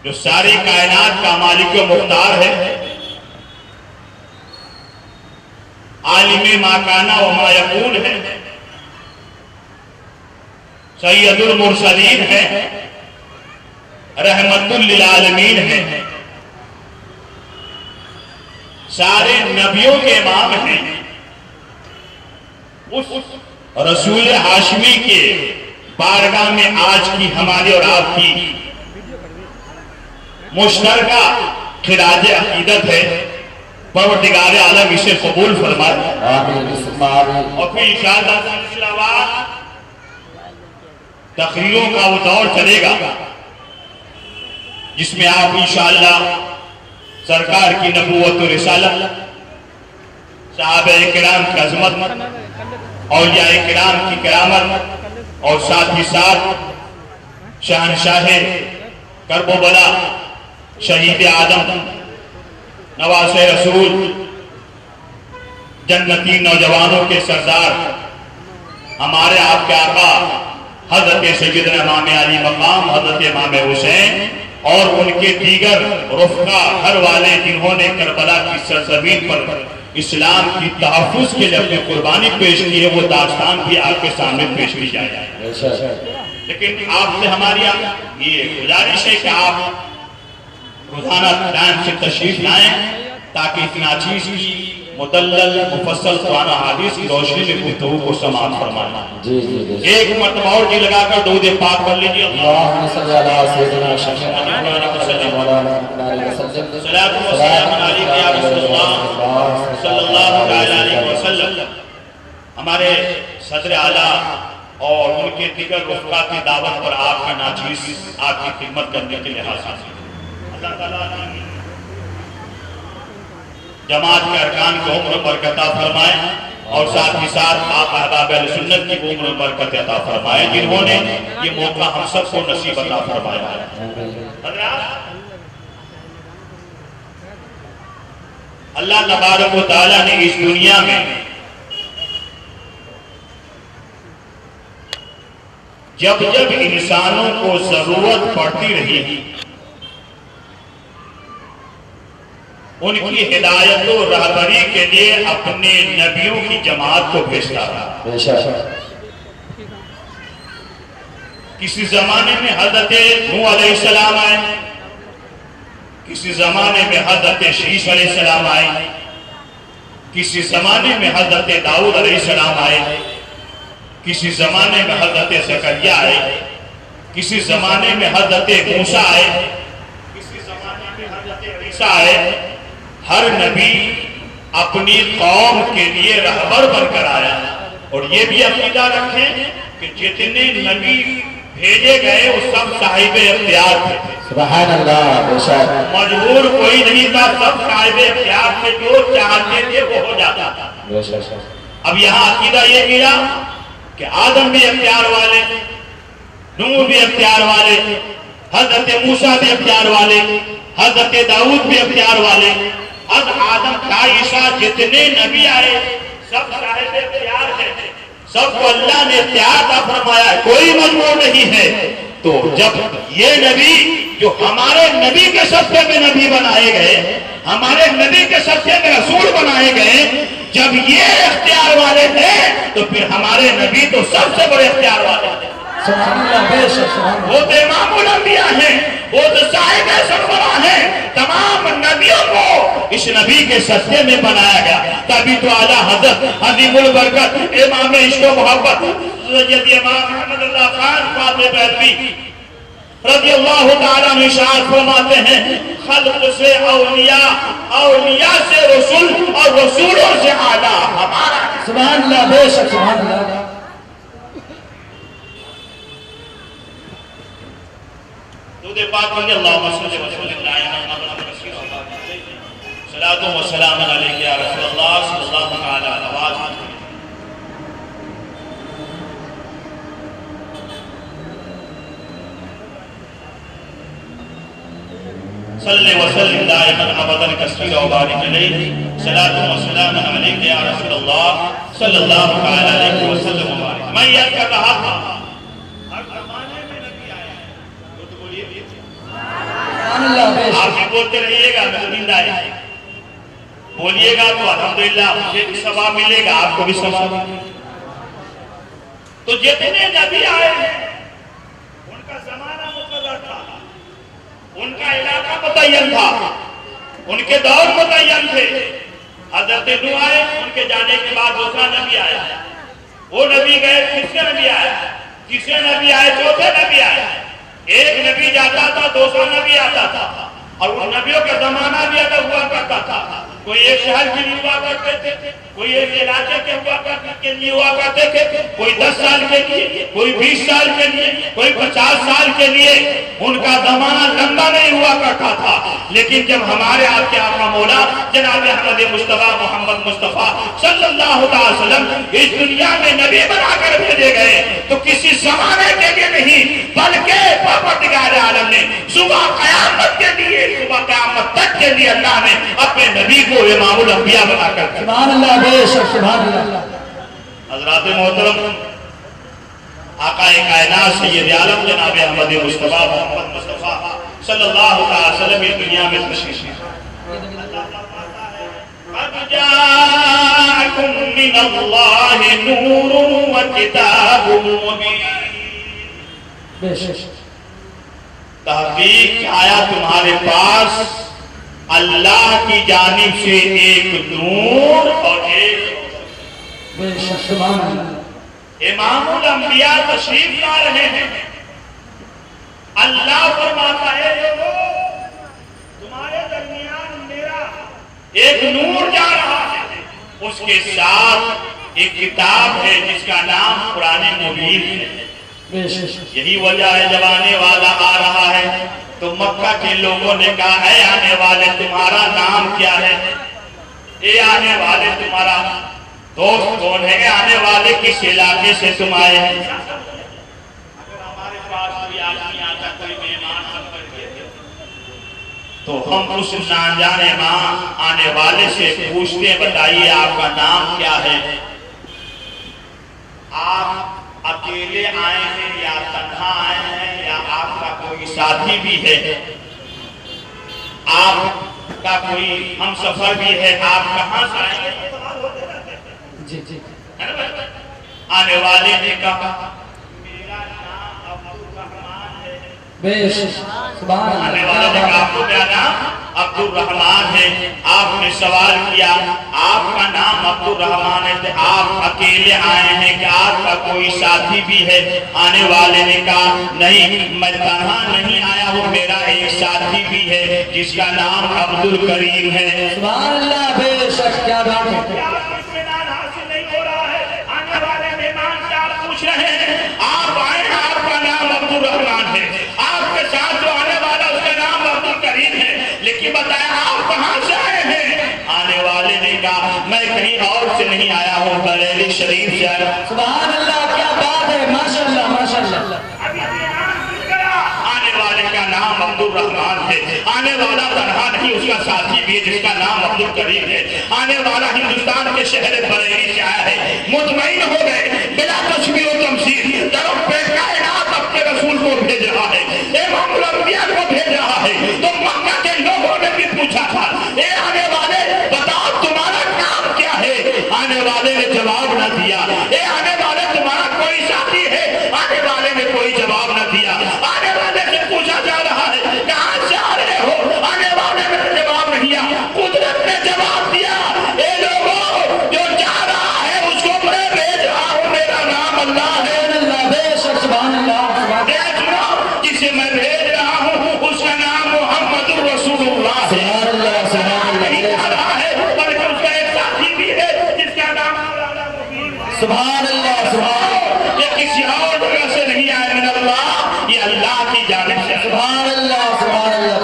جو ساری کائنات کا مالک و مختار ہے، عالم ما کانا و ما یکون ہے، سید المرسلین ہے، رحمت للعالمین ہے، سارے نبیوں کے امام ہیں، اس رسول ہاشمی کے بارگاہ میں آج کی ہماری اور آپ کی مشترکہ خراج عقیدت ہے۔ پروردگار عالم اسے قبول فرمائے، اور پھر انشاءاللہ سلسلہ وار تقریروں کا وہ دور چلے گا جس میں آپ انشاءاللہ سرکار کی نبوت و رسالت، صحابہ کرام کی عظمت، اولیاء کرام کی کرامت، اور ساتھ ہی ساتھ شہنشاہ کرب و بلا، شہید آدم، نواز رسول، جنتی نوجوانوں کے سردار ہمارے آپ کے آقا حضرت سیدنا امام علی مقام حضرت امام حسین اور ان کے دیگر رفقا گھر والے جنہوں نے کربلا کی سرزمین پر اسلام کی تحفظ کے لیے اپنی قربانی پیش کی ہے، وہ داستان بھی آپ کے سامنے پیش کی جائے۔ لیکن آپ سے ہماری یہ گزارش ہے کہ آپ روزانہ ٹائم سے تشریف لائیں تاکہ اتنا چیز کی مدلل مفصل قرآن و حدیث کی روشنی میں گفتگو کو سماعت فرمائیں۔ ایک مرتبہ اور جی لگا کر درود پاک پڑھ لیجیے۔ اللہم صلی علی سیدنا صلاۃ و سلام علیک یا رسول اللہ صلی اللہ علیہ وسلم۔ ہمارے صدر اعلیٰ اور ان کے دیگر رفقا کی دعوت پر آپ کا ناچیز آپ کی خدمت کرنے کے لیے حاضر ہیں۔ اللہ تعالیٰ جماعت کے ارکان کو عمر برکت عطا فرمائے، اور ساتھ ہی ساتھ آپ احباب اہل سنت کی عمر برکت عطا فرمائے جنہوں نے یہ موقع ہم سب کو نصیب عطا فرمایا ہے۔ اللہ تبارک و تعالیٰ نے اس دنیا میں جب جب انسانوں کو ضرورت پڑتی رہی ان کی ہدایت و رہبری کے لیے اپنے نبیوں کی جماعت کو بھیجتا رہا۔ کسی زمانے میں حضرت نوح علیہ السلام آئے، کسی زمانے میں حضرت شیش علیہ السلام آئے، کسی زمانے میں حضرت داؤد علیہ السلام آئے، کسی زمانے میں حضرت زکریا آئے، کسی زمانے میں حضرت موسیٰ آئے، کسی زمانے میں حضرت عیسیٰ آئے۔ ہر نبی اپنی قوم کے لیے رہبر بن کر آیا، اور یہ بھی عقیدہ رکھیں کہ جتنے نبی بھیجے گئے وہ سب صاحب اختیار تھے۔ سبحان اللہ، مجبور کوئی نہیں تھا، سب صاحب اختیار تھے، جو چاہتے تھے وہ ہو جاتا تھا۔ اب یہاں عقیدہ یہ کیا کہ آدم بھی اختیار والے، نوح بھی اختیار والے، حضرت موسیٰ بھی اختیار والے، حضرت داؤد بھی اختیار والے، اب آدم کا عیسیٰ جتنے نبی آئے سب صاحب اختیار ہیں، سب کو اللہ نے اختیار عطا فرمایا ہے، کوئی مجبور نہیں ہے۔ تو جب یہ نبی جو ہمارے نبی کے صدقے میں نبی بنائے گئے، ہمارے نبی کے صدقے میں رسول بنائے گئے، جب یہ اختیار والے تھے تو پھر ہمارے نبی تو سب سے بڑے اختیار والے تھے۔ وہ تو امام الانبیاء ہیں، وہ تو صاحب سربراہ ہیں، تمام نبیوں کو اس نبی کے صدقے میں بنایا گیا۔ تبھی تو اعلیٰ حضرت عظیم البرکت امام عشق و محبت سید امام احمد اللہ خان فاطمی بیلوی رضی اللہ تعالیٰ عنہ ارشاد فرماتے ہیں، خلق سے اولیاء، اولیاء سے رسول، اور رسولوں سے اعلیٰ ہمارا۔ سبحان اللہ، بے شک سبحان اللہ۔ درود پاک پڑھیں، اللہم صلی وسلم علی صلاۃ و سلام علیک یا رسول اللہ صلی اللہ علیہ وسلم۔ صلی وسلم دائما ابدا کثیرا وبارک علیہ، صلاۃ و سلام علیک یا رسول اللہ صلی اللہ علیہ وسلم وبارک۔ میں یہ کہہ رہا تھا ہر زمانے میں نبی آیا ہے، تو بولیے آپ بھی بولتے رہیے گا میں نیند آئے بولیے گا تو الحمدللہ مجھے بھی ثواب ملے گا آپ کو بھی ثواب ملے گا۔ تو جتنے نبی آئے ہیں ان کا زمانہ مقرر تھا، ان کا علاقہ متعین تھا، ان کے دور متعین تھے۔ حضرت نوح آئے، ان کے جانے کے بعد دوسرا نبی آیا، وہ نبی گئے، تیسرے نبی آیا، تیسرے نبی آئے، چوتھے نبی آئے۔ ایک نبی جاتا تھا، دوسرا نبی آتا تھا، اور ان نبیوں کا زمانہ بھی الگ ہوا کرتا تھا۔ کوئی ایک شہر کے لیے ہوا کرتے تھے، کوئی ایک علاقے کے ہوا کے لیے ہوا کرتے تھے، کوئی 10 سال کے لیے، کوئی 20 سال کے لیے، کوئی 50 سال کے لیے۔ ان کا زمانہ لمبا نہیں ہوا کرتا تھا۔ لیکن جب ہمارے آپ کے آقا مولا جناب احمد مصطفیٰ محمد مصطفیٰ صلی اللہ علیہ وسلم اس دنیا میں نبی بنا کر بھیجے گئے تو کسی زمانے کے لیے نہیں بلکہ پروردگار عالم نے صبح قیامت کے لیے، صبح قیامت تک کے لیے اللہ نے اپنے نبی کو امام الانبیاء بنا کر سبحان اللہ بے شک سبحان اللہ۔ حضرات محترم، آقا کائنات سید عالم جناب احمد مصطفیٰ محمد مصطفیٰ صلی اللہ علیہ وسلم اس دنیا میں تشریف قد جاءکم من اللہ نور و کتاب مبین۔ بے شک تحقیق آیا تمہارے پاس اللہ کی جانب سے ایک نور اور ایک بے شک سبحان اللہ۔ امام الانبیاء تشریف لا رہے ہیں۔ اللہ فرماتا ہے تمہارے درمیان میرا ایک نور جا رہا ہے، اس کے ساتھ ایک کتاب ہے جس کا نام قرآن مبین ہے۔ بے شک یہی وجہ ہے جب آنے والا آ رہا ہے تو مکہ کے لوگوں نے کہا اے آنے والے تمہارا نام کیا ہے؟ اے آنے والے تمہارا دوست کون ہے؟ آنے والے کس علاقے سے تم آئے ہیں؟ اگر ہمارے پاس کوئی آدمی آتا، کوئی مہمان سفر کے تو ہم اس ناجانے ماں آنے والے سے پوچھتے بتائیے آپ کا نام کیا ہے؟ آپ اکیلے آئے ہیں یا تنہا آئے ہیں یا آپ کا کوئی ساتھی بھی ہے؟ آپ کا کوئی ہم سفر بھی ہے؟ آپ کہاں سے آئے ہیں؟ جی جی آنے والے نے کہا میرا نام عبد الرحمن ہے۔ بے شک سبحان آنے والے نے کہا آپ کو میرا نام عبد الرحمن ہے۔ آپ نے سوال کیا آپ کا نام عبد الرحمن ہے، آپ اکیلے آئے ہیں کہ آپ کا کوئی ساتھی بھی ہے؟ آنے والے نے کہا نہیں میں تنہا نہیں آیا ہوں، میرا ایک ساتھی بھی ہے جس کا نام عبد الکریم ہے۔ سبحان اللہ بے شک کیا بات ہے۔ آپ آئے ہیں، آپ کا نام عبد الرحمن ہے، آپ کے ساتھ جو آنے والا اس کا نام عبد الکریم ہے، لیکن بتایا آپ کہاں سے آئے ہیں؟ آنے والے نے کہا میں کہیں اور سے نہیں آیا ہوں، بریلی شریف سے آیا ہوں۔ سبحان اللہ کیا بات ہے، ماشاءاللہ ماشاءاللہ۔ آنے والے کا نام عبد الرحمن ہے، آنے والا تنہا نہیں اس کا ساتھی بھی ہے جس کا نام عبد الکریم ہے۔ آنے والا ہندوستان کے شہر بریلی سے آیا ہے۔ مطمئن ہو گئے بلا تشبیہ و تمثیل، طرف پہ کائنات اپنے رسول کو بھیج رہا ہے، امام الانبیاء کو بھیج رہا ہے۔ تو مکہ کے لوگوں نے بھی پوچھا تھا اے آنے والے بتاؤ تمہارا نام کیا ہے؟ آنے والے نے جواب نہ دیا۔ اے آنے والے تمہارا کوئی ساتھی ہے؟ آنے والے نے کوئی جواب نہ دیا۔ آنے والے سے پوچھا جا رہا ہے کہاں سے آ رہے ہو؟ آنے والے نے جواب نہیں دیا۔ قدرت نے جواب دیا اے لوگوں جو جا رہا ہے اس کو میں بھیج رہا ہوں، میرا نام اللہ ہے۔ اللہ بے شک سبحان اللہ سبحان دیکھ جسے میں بھیج رہا ہوں اس کا نام محمد رسول اللہ ہے۔ اللہ سبحان نہیں اللہ آ رہا ہے بلکہ اس کا ایک ساتھی بھی ہے جس کا نام مولانا مبین ہے۔ سبحان اللہ سبحان یہ کسی اور جگہ سے نہیں آئے من اللہ، یہ اللہ کی جانب سے۔ سبحان اللہ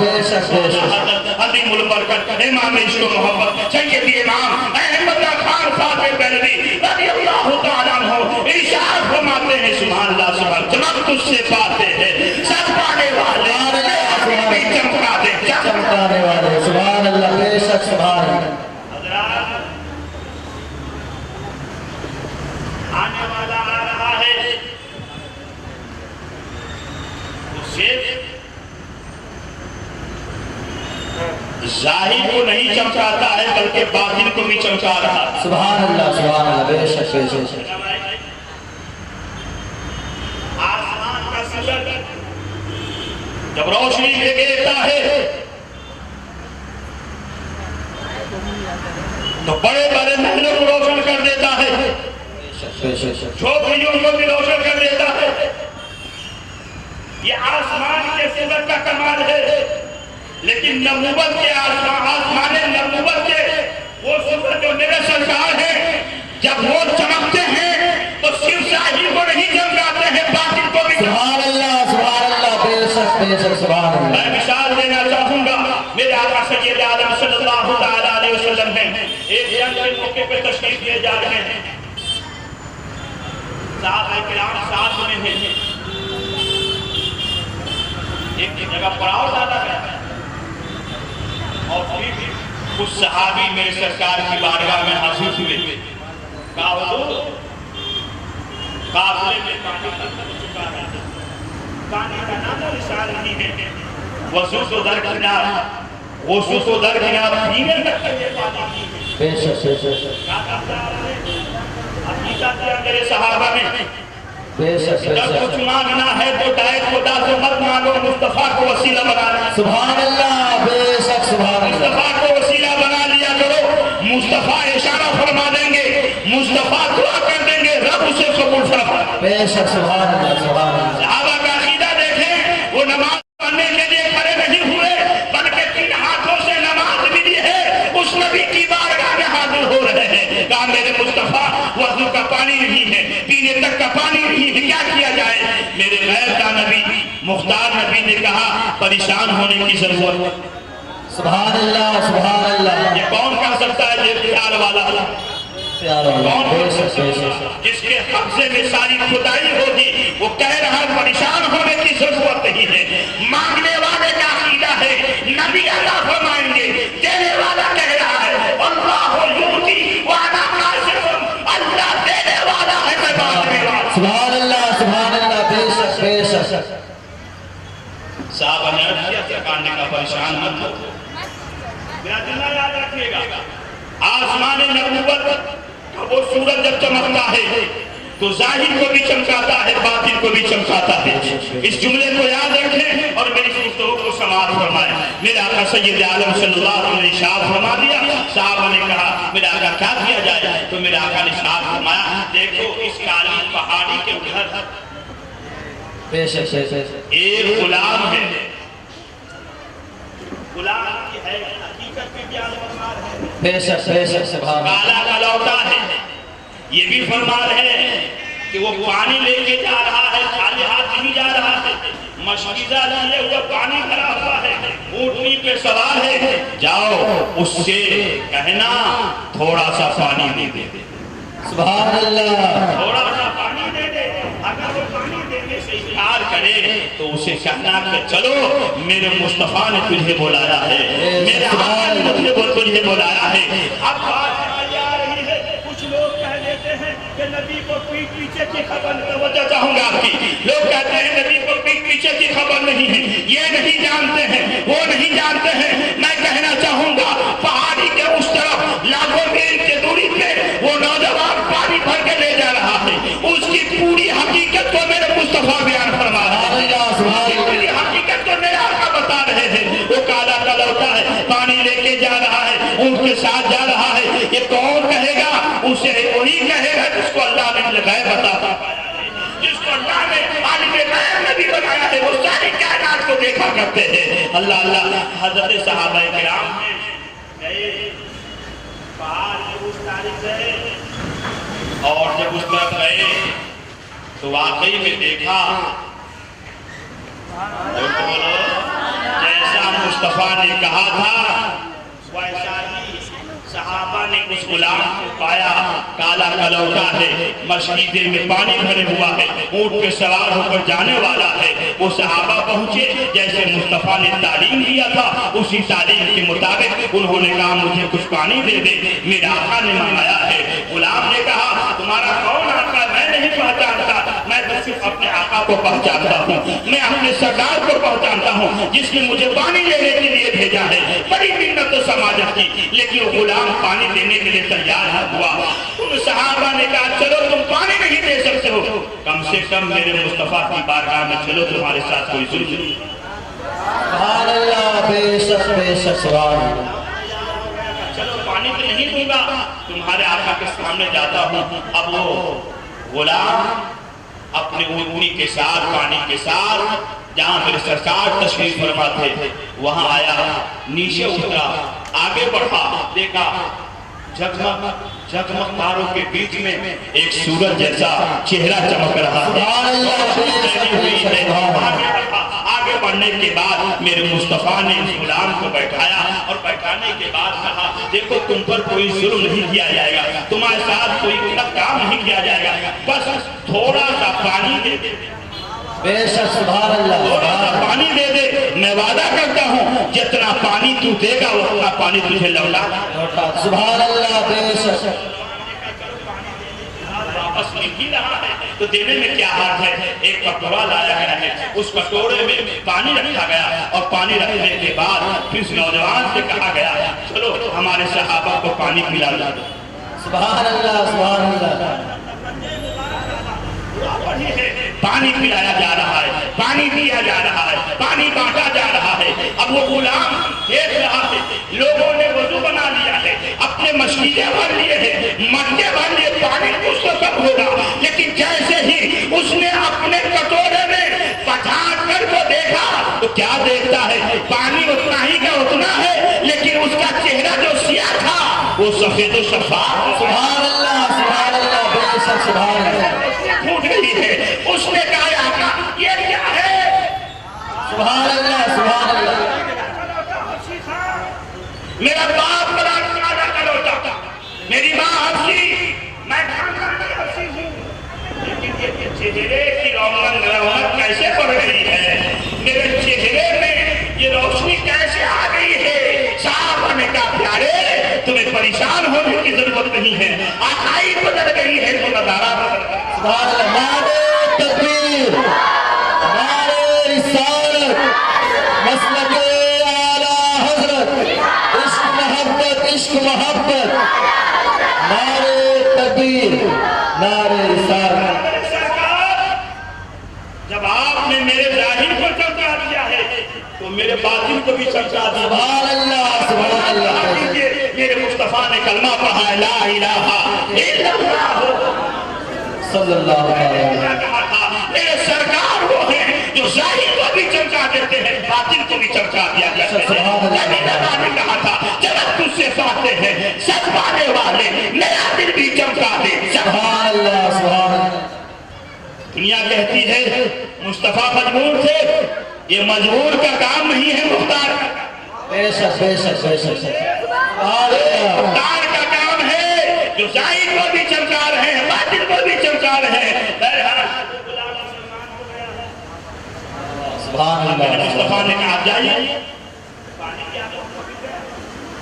بے شک بے شک۔ عظیم البرکت امام عشق و محبت سید امام احمد خان فاتح بریلوی رضی اللہ تعالیٰ عنہ ارشاد فرماتے ہیں سبحان اللہ سبحان چمک تجھ سے پاتے ہیں سب پانے والے بھی چمکا دے چمکانے والے سبحان اللہ بے شک سبحان اللہ۔ حضرات آنے والا آ رہا ہے اسے ظاہر کو نہیں چمکاتا ہے بلکہ باطن کو بھی چمکا رہا ہے۔ سبحان اللہ بے شک بے شک۔ آسمان کا سورج جب روشنی لے کے دیتا ہے تو بڑے بڑے محلوں کو روشن کر دیتا ہے، جھوپڑیوں کو بھی روشن کر دیتا ہے۔ یہ آسمان کے سورج کا کمال ہے، لیکن نبوت کے آسمان نبوت کے وہ سورج جو میرے سرکار ہیں جب وہ چمکتے ہیں تو صرف ظاہر کو نہیں چمکاتے ہیں باطن کو بھی۔ سبحان اللہ بے شک سبحان اللہ۔ میں مثال دینا چاہوں گا، میرے آقا سید عالم صلی اللہ تعالیٰ علیہ وسلم ہیں، ایک جنگ کے موقع پہ تشریف لے جا رہے ہیں، صحابہ کرام ساتھ میں ہیں، ایک جگہ پڑاؤ ڈالا گیا اور پھر کچھ صحابی میرے سرکار کی بارگاہ میں حاضر ہوئے، کہا حضور قافلے میں پانی ختم ہو چکا ہے، پانی کا نام و نشان نہیں ہے، وضو تو درکنار غسل تو درکنار پینے تک کے لیے پانی نہیں ہے۔ بے شک بے شک کیا کہتا ہے عقیدہ کیا میرے صحابہ میں؟ بے شک بے جب کچھ شک۔ مانگنا ہے تو ڈائر خدا سے مت مانگو، مصطفیٰ کو وسیلہ بنانا۔ سبحان اللہ بے شک سبحان اللہ۔ مصطفیٰ کو وسیلہ بنا لیا کرو، مصطفیٰ اشارہ فرما دیں گے، مصطفیٰ دعا کر دیں گے، رب اسے قبول فرما۔ بے شک سبحان اللہ سبحان اللہ۔ صحابہ کا عقیدہ دیکھیں، وہ نماز پڑھنے کے لیے کھڑے نہیں ہوئے بلکہ جن ہاتھوں سے نماز ملی ہے اس نبی کی بارگاہ میں حاضر ہو رہے ہیں۔ کہا میرے مصطفیٰ وضو کا پانی نہیں ہے، پینے تک کا پانی نہیں ہے، کیا کیا جائے؟ میرے غیر کا نبی مختار نبی نے کہا پریشان ہونے کی ضرورت۔ سبحان اللہ یہ کون کہہ سکتا ہے یہ پیار والا؟ پیار اللہ بے شک بے شک۔ جس کے قبضے میں ساری خدائی ہوگی وہ کہہ رہا ہے پریشان ہونے کی ضرورت نہیں ہے۔ مانگنے والے کا عقیدہ ہے نبی اللہ فرمائیں گے، دینے والا کہہ رہا ہے اللہ یؤتی وانا قاسم، اللہ دینے والا ہے میں مانگنے والا۔ سبحان اللہ بے شک بے شک۔ صاحب نے عرض کیا سرکار نے کہا پریشان مت ہو، میرا دل یاد رکھیے گا آسمان نبوت کا وہ سورج جب چمکتا ہے تو ظاہر کو بھی چمکاتا ہے باطن کو بھی چمکاتا ہے۔ اس جملے کو یاد رکھیں اور میری گفتگو کو سماعت فرمائیں۔ میرے آقا سید عالم صلی اللہ علیہ وسلم نے ارشاد فرما دیا، صحابہ نے کہا میرے آقا کیا کیا جائے؟ تو میرے آقا نے ارشاد فرمایا دیکھو اس کالی پہاڑی کے ادھر بے شک بے شک۔ ایک غلام ہے، غلام کی ہے حقیقت میں بیان فرما رہے ہیں، بے شک بے شک سبحان اللہ۔ کالا کلوٹا ہے، یہ بھی فرما رہے ہیں کہ وہ پانی لے کے جا رہا ہے، خالی ہاتھ نہیں جا رہا ہے، مشکیزہ لیے ہوا پانی بھرا ہوا ہے، اونٹنی پہ سوار ہے، جاؤ اس سے کہنا تھوڑا سا پانی دے دے، سبحان اللہ۔ تھوڑا سا پانی دے دے۔ اگر وہ پانی دینے سے انکار کرے تو اسے کہنا کہ چلو میرے مصطفیٰ نے تجھے بلایا ہے، میرے آقا نے تجھے بلایا ہے۔ اب بات آ رہی ہے، کچھ لوگ کہہ دیتے ہیں کہ نبی کو پیٹ پیچھے کی خبر، توجہ چاہوں گا آپ کی، لوگ کہتے ہیں نبی کو پیٹ پیچھے کی خبر نہیں ہے، یہ نہیں جانتے ہیں، وہ نہیں جانتے ہیں۔ میں کہنا چاہوں گا پہاڑی کے اس طرف لاکھوں میل کی دوری پہ وہ نوجوان پانی بھر کے لے جا رہا ہے، اس کی پوری حقیقت کو میرے مصطفیٰ بیان فرما رہا ہے، پوری حقیقت کو میرے آقا بتا رہے ہیں۔ وہ کالا کلوٹا ہے، پانی لے کے جا رہا ہے، اونٹ کے ساتھ جا رہا ہے، یہ کون کہے گا؟ اسے وہی کہے گا جس کو اللہ نے غیب بتا پایا ہے، جس کو اللہ نے عالم غیب نبی بنایا ہے، وہ ساری کائنات کو دیکھا کرتے ہیں۔ اللہ اللہ حضرت صحابہ کرام گئے پہاڑ کے اس تاریخ سے، اور جب اس طرف گئے تو واقعی میں دیکھا جیسا مصطفیٰ نے کہا تھا ویسا ہی صحابہ نے اس غلام کو پایا، کالا کلوٹا ہے، مشکیزے میں پانی بھرے ہوا ہے، اونٹ پہ سوار ہو کر جانے والا ہے۔ وہ صحابہ پہنچے جیسے مصطفیٰ نے تعلیم دیا تھا اسی تعلیم کے مطابق انہوں نے کہا مجھے کچھ پانی دے دے، میرے آقا نے منگایا ہے۔ غلام نے کہا تمہارا کون آقا؟ میں نہیں پہچانتا، میں میں تو صرف اپنے آقا کو پہچانتا ہوں، میں اپنے سردار کو پہچانتا ہوں جس نے مجھے پانی لینے کے لیے بھیجا ہے۔ بڑی منت و سماجت کی، لیکن وہ غلام پانی دینے کے لیے تیار نہ ہوا۔ ان صحابہ نے کہا چلو تم پانی نہیں دے سکتے ہو، کم سے کم میرے مصطفیٰ کی بارگاہ میں چلو، تمہارے ساتھ کوئی ظلم نہیں۔ سبحان اللہ، بے شک سبحان اللہ۔ چلو پانی تو نہیں دوں گا، تمہارے آقا کے سامنے جاتا ہوں۔ اب وہ غلام اپنے اونٹنی کے ساتھ، پانی کے ساتھ جہاں میرے سرکار تشریف فرما تھے وہاں آیا، نیچے اترا، آگے بڑھا، دیکھا جگمگ تاروں کے بیچ میں ایک سورج جیسا چہرہ چمک رہا ہے۔ آگے بڑھنے کے بعد میرے مصطفیٰ نے اس غلام کو بیٹھایا اور بیٹھانے کے بعد کہا دیکھو تم پر کوئی ظلم نہیں کیا جائے گا، تمہارے ساتھ کوئی غلط کام نہیں کیا جائے گا، بس تھوڑا سا پانی دے دے، بے شک سبحان اللہ، تھوڑا سا پانی دے دے، میں وعدہ کرتا ہوں جتنا پانی تو دے گا اتنا پانی تجھے لوٹا۔ سبحان اللہ، بے شک۔ واپس نہیں رہا ہے تو دینے میں کیا حال ہے؟ ایک کٹورا لایا گیا ہے، اس کٹورے میں پانی رکھا گیا اور پانی رکھنے کے بعد پھر اس نوجوان سے کہا گیا چلو ہمارے صحابہ کو پانی پلا دو۔ سبحان اللہ، سبحان اللہ۔ پانی پلایا جا رہا ہے، پانی دیا جا رہا ہے، پانی بانٹا جا رہا ہے۔ اب وہ غلام دیکھ رہا ہے لوگوں نے وضو بنا لیا ہے، اپنے مشکلیں بھر لیے ہیں، مٹکے بھر لیے، پانی کچھ تو سب ہوگا، لیکن جیسے ہی اس نے اپنے کٹورے میں پچھاڑ کر کو دیکھا تو کیا دیکھتا ہے؟ پانی اتنا ہی کا اتنا ہے، لیکن اس کا چہرہ جو سیاہ تھا وہ سفید و شفاف۔ سبحان اللہ، سبحان اللہ، بے شک سبحان اللہ۔ پھوٹ رہی ہے۔ اس نے کہا آقا یہ کیا ہے؟ سبحان اللہ، سبحان اللہ۔ میرا باپ بڑا کالا کلوٹا تھا، میری ماں حبشی، میں خاندانی حبشی ہوں، لیکن یہ چہرے کی رونق کیسے بڑھ رہی ہے؟ میرے چہرے میں یہ روشنی کیسے آ گئی ہے؟ صاحب نے کہا پیارے تمہیں پریشان ہونے کی ضرورت نہیں ہے، آقائی بدل گئی ہے تو نظارہ بدل گئی۔ سبحان اللہ، نعرہ تکبیر، نعرہ رسالت، مسلک اعلیٰ حضرت، عشق محبت، نعرہ تکبیر، نعرہ رسالت۔ جب آپ نے میرے ظاہر کو چمکا دیا ہے تو میرے باطن کو بھی چمکا دیا۔ سبحان اللہ، سبحان اللہ۔ میرے مصطفیٰ نے کلمہ پڑھا لا الہ الا اللہ صلی اللہ علیہ وسلم۔ کہا تھا میرے سرکار وہ ہیں جو ظاہر کو بھی چمکا دیتے ہیں، باطن کو بھی چمکا دیا جاتا ہے۔ نبی نے کہا تھا جنت تجھ سے پاتے ہیں، سچ پانے والے میرا دل بھی چمکا دے۔ سبحان اللہ، سبحان اللہ۔ دنیا کہتی ہے مصطفیٰ مجبور تھے، یہ مجبور کا کام نہیں ہے، مختار کا کام۔ بے شک، بے شک، بے شک۔ سبحان اللہ۔ مختار کا کام ہے جو ظاہر کو بھی چمکا رہے ہیں، باطن کو بھی چمکا رہے ہیں۔ سبحان اللہ۔ مصطفیٰ نے کہا جائیے،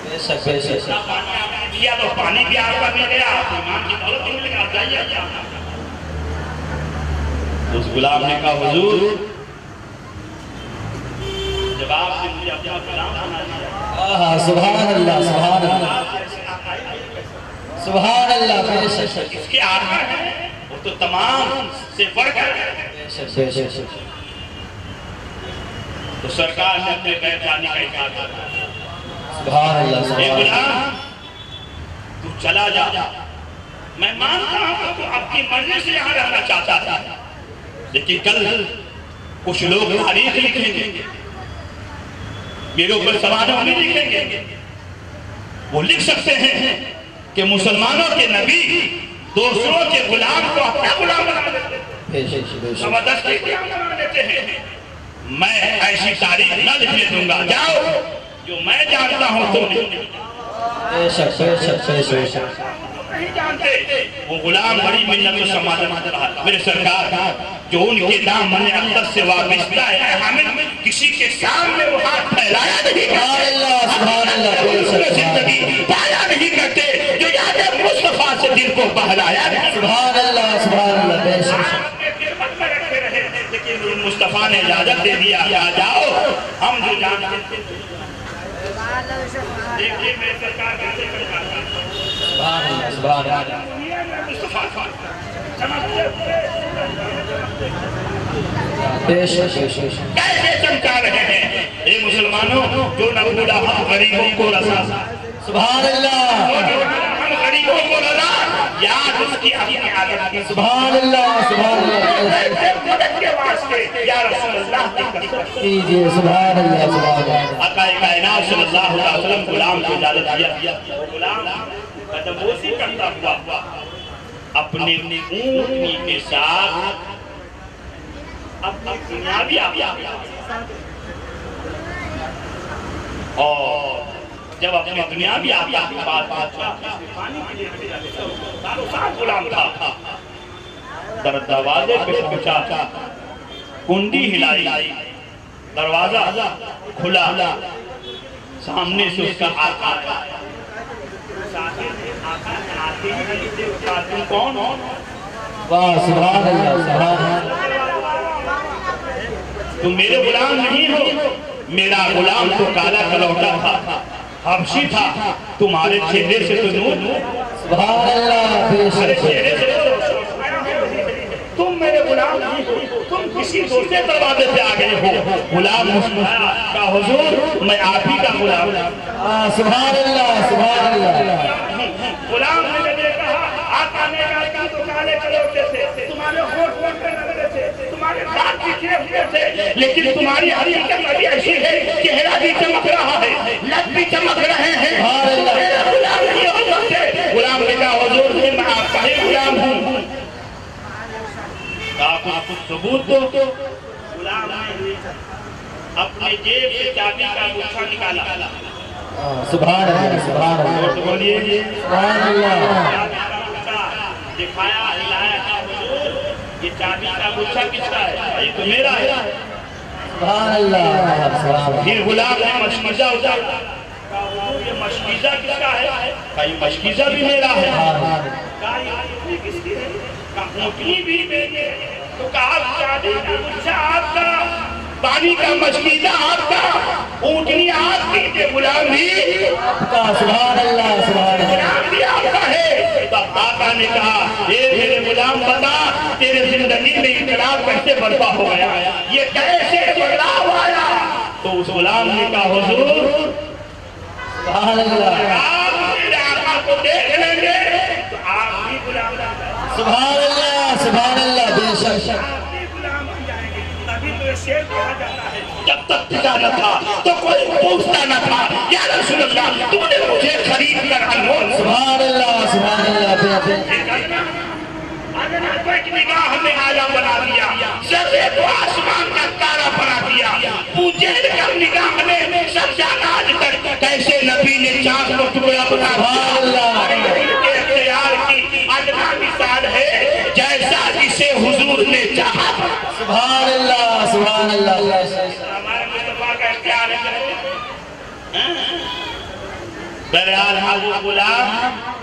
بے شک، بے شک۔ پانی آپ نے دیا تو پانی بھی آپ کا مل گیا، ایمان کی دولت بھی مل گیا، جائیے۔ اس غلام نے کہا حضور جب آپ نے مجھے اپنا غلام بنا دیا، سبحان اللہ، سبحان اللہ، سبحان اللہ، بے شک، اس کے آقا ہیں وہ تو تمام سے بڑھ کر ہے۔ بے شک۔ تو سرکار نے اپنے بیت جانے کا اجازت دیا۔ سبحان اللہ، اے سبحان اللہ۔ غلام تو چلا جا، میں مانتا ہوں کہ تو اپنی مرضی سے یہاں رہنا چاہتا تھا، لیکن کل کچھ لوگ تاریخ لکھیں گے، میرے اوپر سوالوں میں لکھیں گے، وہ لکھ سکتے ہیں کہ مسلمانوں کے نبی دوسروں کے غلام کو اپنا غلام بنا دیتے ہیں، زبردستی غلام بنا دیتے ہیں۔ میں ایسی تاریخ نہ لکھنے دوں گا، جاؤ جو میں جانتا ہوں تم نہیں بے شک، بے شک، بے شک۔ نہیں جانتے۔ وہ غلام بڑی منت و سماجت رہا، میرے سرکار جو ان کے دامن اقدس سے وابستہ ہے، حامد کسی کے سامنے وہ ہاتھ پھیلایا نہیں سبحان اللہ، سبحان اللہ، بے شک۔ زندگی پایا نہیں کرتے جو یاد مصطفیٰ سے دل کو بہلایا نہیں۔ سبحان اللہ، سبحان اللہ، بے شک۔ صفا نے اجازت دے دیا کہ آ جاؤ ہم جو جانتے تھے دیکھیے میں سرکار کیسے کرتا ہے سبحان اللہ مصطفیٰ کیسے چمکا رہے ہیں اے مسلمانوں جو نہ بولا ہم غریبوں کو رسا سبحان اللہ ہم غریبوں کو رسا یاد اس کی اپنی عادت کی سبحان اللہ سبحان اللہ مدد کے واسطے یا رسول اللہ کی قسم جی سبحان اللہ سبحان اللہ آقا کائنات صلی اللہ علیہ وسلم غلام کو اجازت دیا غلام قدموسی کرتا ہوا اپنے اونٹنی کے ساتھ اپنی دنیاوی اور جب اپنی دنیاوی آقا کی بات پانی کے لیے سالوں سال غلام تھا در دروازے پہ پہنچا کنڈی ہلائی دروازہ کھلا سامنے سے اس کا آقا تم کون ہو واہ سبحان اللہ سبحان اللہ تم میرے غلام نہیں ہو میرا غلام تو کالا کلوٹا تھا حبشی تھا تمہارے چہرے سے تو نور سبحان اللہ بے شک تم میرے غلام نہیں ہو تم کسی دوسرے دروازے پہ آ گئے ہو غلام مسلمانا کا حضور میں آپ ہی کا غلام سبحان اللہ سبحان اللہ غلام نے جب یہ کہا آقا نے کہا کہ تو کالے کلوٹے تھے تمہارے ہوٹ موٹے لگے تھے تمہارے دانت بھی ہوئے تھے لیکن تمہاری حقیقت ابھی ایسی ہے چہرہ بھی چمک رہا ہے لب بھی چمک رہے ہیں غلام نہیں ہو سکتے غلام نے کہا حضور میں آپ کا ہی غلام ہوں آپ کچھ ثبوت دو غلام نے اپنے جیب سے چابی کا گچھا نکالا سبحان اللہ سبحان اللہ بولیے سبحان اللہ دکھایا ہلایا کہ حضور یہ چابی کا گچھا کس کا ہے یہ تو میرا ہے سبحان اللہ سبحان پھر غلام نے مشکیزہ اتارا یہ مشکیزہ کس کا ہے کہا یہ مشکیزہ بھی میرا ہے کہا یہ اونٹنی کس کی ہے کہا اونٹنی بھی میری ہے تو کہا چابی کا گچھا آپ کا پانی کا مشکیزہ آپ کا اونٹنی آپ کی غلام بھی سبحان اللہ سبحان اللہ غلام بھی آپ کا ہے تو آقا نے کہا اے میرے غلام بتا تیرے زندگی میں انقلاب کیسے برپا ہو گیا یہ کیسے بدلاؤ آیا تو اس غلام نے کہا حضور سبحان اللہ آپ میرے آقا کو دیکھ لیں گے تو آپ بھی غلام سبحان اللہ سبحان اللہ بے شک آپ بھی غلام بن جائیں گے تبھی تو یہ شعر کہا جاتا ہے جب تک پتا نہ تھا تو کوئی پوچھتا نہ تھا یا رسول اللہ تم نے مجھے خرید کر انمول سبحان اللہ سبحان اللہ بے ایک نگاہ ہمیں آیا بنا دیا ذرے کو آسمان کا تارا بنا دیا پوچھے کر نگاہ میں سب جانا آج تک کیسے نبی نے چاند کو ٹکڑا بنا سبحان اللہ کے اختیار کی ادنا مثال ہے جیسا جسے حضور نے چاہا سبحان اللہ سبحان اللہ ہمارے مصطفیٰ کا اختیار ہے بہرحال حاضر غلام